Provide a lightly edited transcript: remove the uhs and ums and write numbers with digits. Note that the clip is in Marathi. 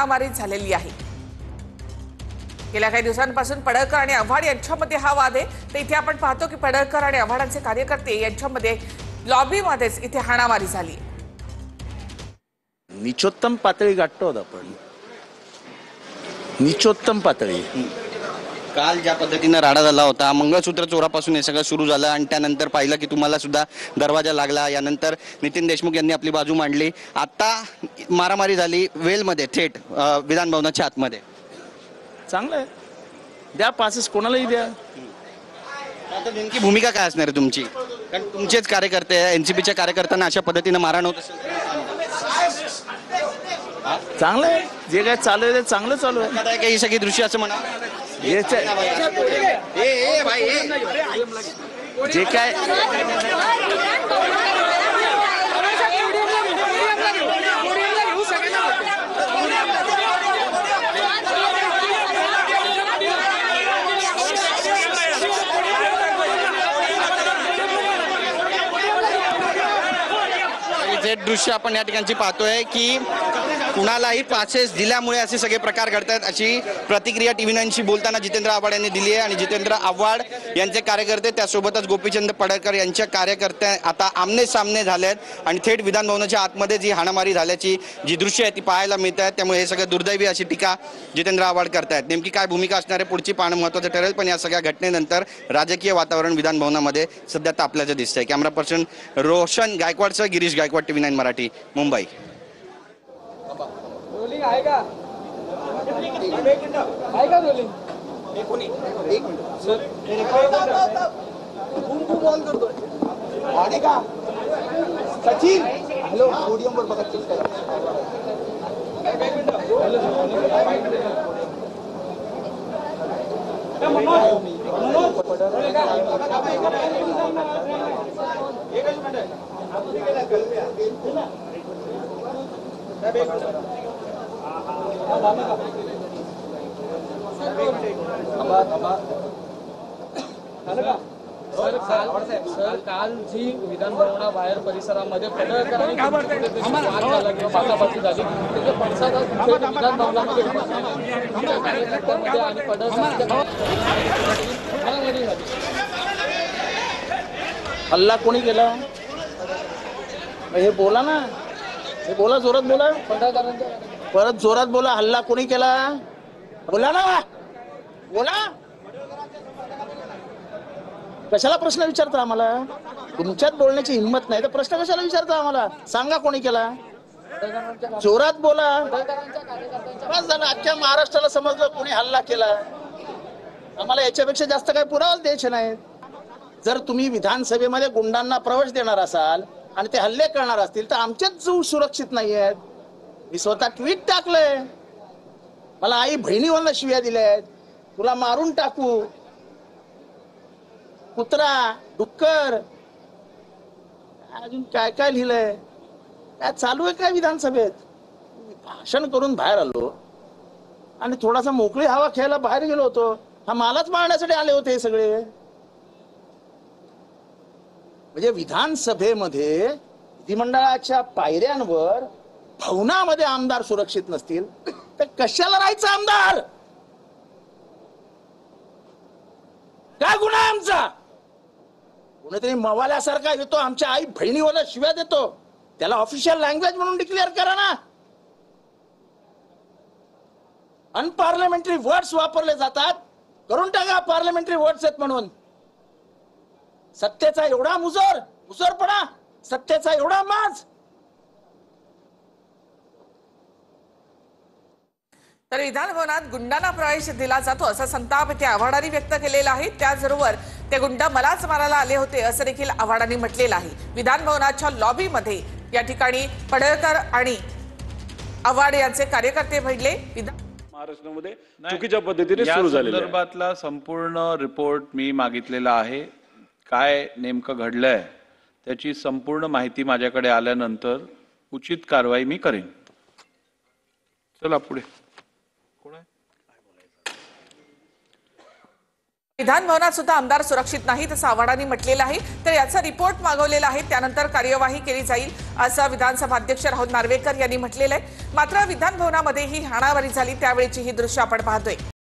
हाणामारी झालेली आहे। गेल्या काही दिवसांपासून पडळकर आणि आव्हाड यांच्यामध्ये हा वाद आहे। तर इथे आपण पाहतो की पडळकर आणि आव्हाडांचे कार्यकर्ते यांच्यामध्ये लॉबीमध्येच इथे हाणामारी झाली। निचोत्तम पातळी गाठतो आपण, निचोत्तम पातळी। काल ज्या पद्धतीने राडा झाला होता, मंगळसूत्र चोरापासून हे सगळं सुरू झालं आणि त्यानंतर पाहिलं की तुम्हाला सुद्धा दरवाजा लागला। यानंतर नितीन देशमुख यांनी आपली बाजू मांडली। आता मारामारी झाली वेलमध्ये, थेट विधान भवनाच्या आतमध्ये। चांगलं आहे, द्या पासेस, कोणालाही द्या। आता नेमकी भूमिका काय असणार आहे तुमची? कारण तुमचेच कार्यकर्ते, एनसीपीच्या कार्यकर्त्यांना अशा पद्धतीने मारहाण होत असेल, चांगलं आहे, जे काय चालू आहे ते चांगलं चालू आहे। आता काही सगळी दृश्य असं म्हणा जे काय जे दृश्य आपण या ठिकाणी पाहतोय की कुणालाही पासेस दिल्यामुळे असे सगळे प्रकार घडतात, अशी प्रतिक्रिया TV9शी बोलताना जितेंद्र आव्हाड यांनी दिली आहे। आणि जितेंद्र आव्हाड यांचे कार्यकर्ते त्यासोबतच गोपीचंद पडळकर यांच्या कार्यकर्ते आता आमने सामने झाले आहेत आणि थेट विधान भवनाच्या आतमध्ये जी हाणामारी झाल्याची जी दृश्य आहे ती पाहायला मिळत आहेत। त्यामुळे हे सगळं दुर्दैवी अशी टीका जितेंद्र आव्हाड करतायत। नेमकी काय भूमिका असणार आहे पुढची पाहणं महत्त्वाचं ठरेल, पण या सगळ्या घटनेनंतर राजकीय वातावरण विधान भवनामध्ये सध्या तापल्याचं दिसतंय। कॅमेरा पर्सन रोशन गायकवाडसह गिरीश गायकवाड, TV9 मराठी, मुंबई। रोलिंग आहे का? आहे का रोलिंग? एक मिनिट सर, ऑन करतोय आहे का? सचिन हॅलो, पोडियम वर बघा, चेक करा। सर, काल जी विधान भवनाबाहेर परिसरामध्ये पडळकरांनी बाचाबाची झाली, त्याचे पडसाद विधान भवनामध्ये कार्यकर्त्यांमध्ये आणि पडळकरांच्या हल्ला कोणी केला? हे बोला ना, हे बोला, जोरात बोला, पडळकरांच्या परत जोरात बोला। हल्ला कोणी केला? बोला ना, बोला। कशाला प्रश्न विचारता आम्हाला? तुमच्यात बोलण्याची हिंमत नाही तर प्रश्न कशाला विचारता आम्हाला? सांगा कोणी केला, जोरात बोला। बस झालं, अख्ख्या महाराष्ट्राला समजलं कोणी हल्ला केला। आम्हाला याच्यापेक्षा जास्त काही पुरावा द्यायचे नाहीत। जर तुम्ही विधानसभेमध्ये गुंडांना प्रवेश देणार असाल आणि ते हल्ले करणार असतील तर आमचेच जीव सुरक्षित नाही आहेत। मी स्वतः ट्विट टाकलंय, मला आई बहिणीवरनं शिव्या दिल्यात, तुला मारून टाकू, कुत्रा, डुक्कर, अजून काय काय लिहिलंय, काय चालू आहे काय विधानसभेत? भाषण करून बाहेर आलो आणि थोडासा मोकळी हवा खेळायला बाहेर गेलो होतो, हा मालाच मारण्यासाठी आले होते हे सगळे। म्हणजे विधानसभेमध्ये विधिमंडळाच्या पायऱ्यांवर भवनामध्ये आमदार सुरक्षित नसतील तर कशाला राहायचं आमदार? काय गुन्हा आहे आमचा? कोणीतरी मवाल्यासारखा येतो, आमच्या आई बहिणीवर शिव्या देतो, त्याला ऑफिशियल लँग्वेज म्हणून डिक्लेअर करा ना। अनपार्लमेंटरी वर्ड्स वापरले जातात, करून टाका पार्लमेंटरी वर्ड्स आहेत म्हणून। सत्तेचा एवढा मुजोरपणा, सत्तेचा एवढा माज। तर विधान भवनात गुंडांना प्रवेश दिला जातो असा संताप त्या आव्हाडांनी व्यक्त केलेला आहे। त्याचबरोबर ते गुंड मलाच मारायला आले होते असं देखील आव्हाडांनी म्हटलेलं आहे। विधान भवनाच्या लॉबीमध्ये या ठिकाणी पडळकर आणि आव्हाड यांचे कार्यकर्ते भिडले। महाराष्ट्रामध्ये चुकीच्या पद्धतीने सुरू झालेला संदर्भातला संपूर्ण रिपोर्ट मी मागितलेला आहे। काय नेमकं घडलंय त्याची संपूर्ण माहिती माझ्याकडे आल्यानंतर उचित कारवाई मी करेन। चला पुढे। विधान भवनात सुद्धा आमदार सुरक्षित नाहीत असं आव्हाडांनी म्हटलेलं आहे. तर याचा रिपोर्ट मागवलेला आहे, त्यानंतर कार्यवाही केली जाईल असं विधानसभा अध्यक्ष राहुल नार्वेकर यांनी म्हटलेलं आहे. मात्र विधान भवनामध्ये ही हाणामारी झाली त्यावेळीची ही दृश्य आपण पाहतोय.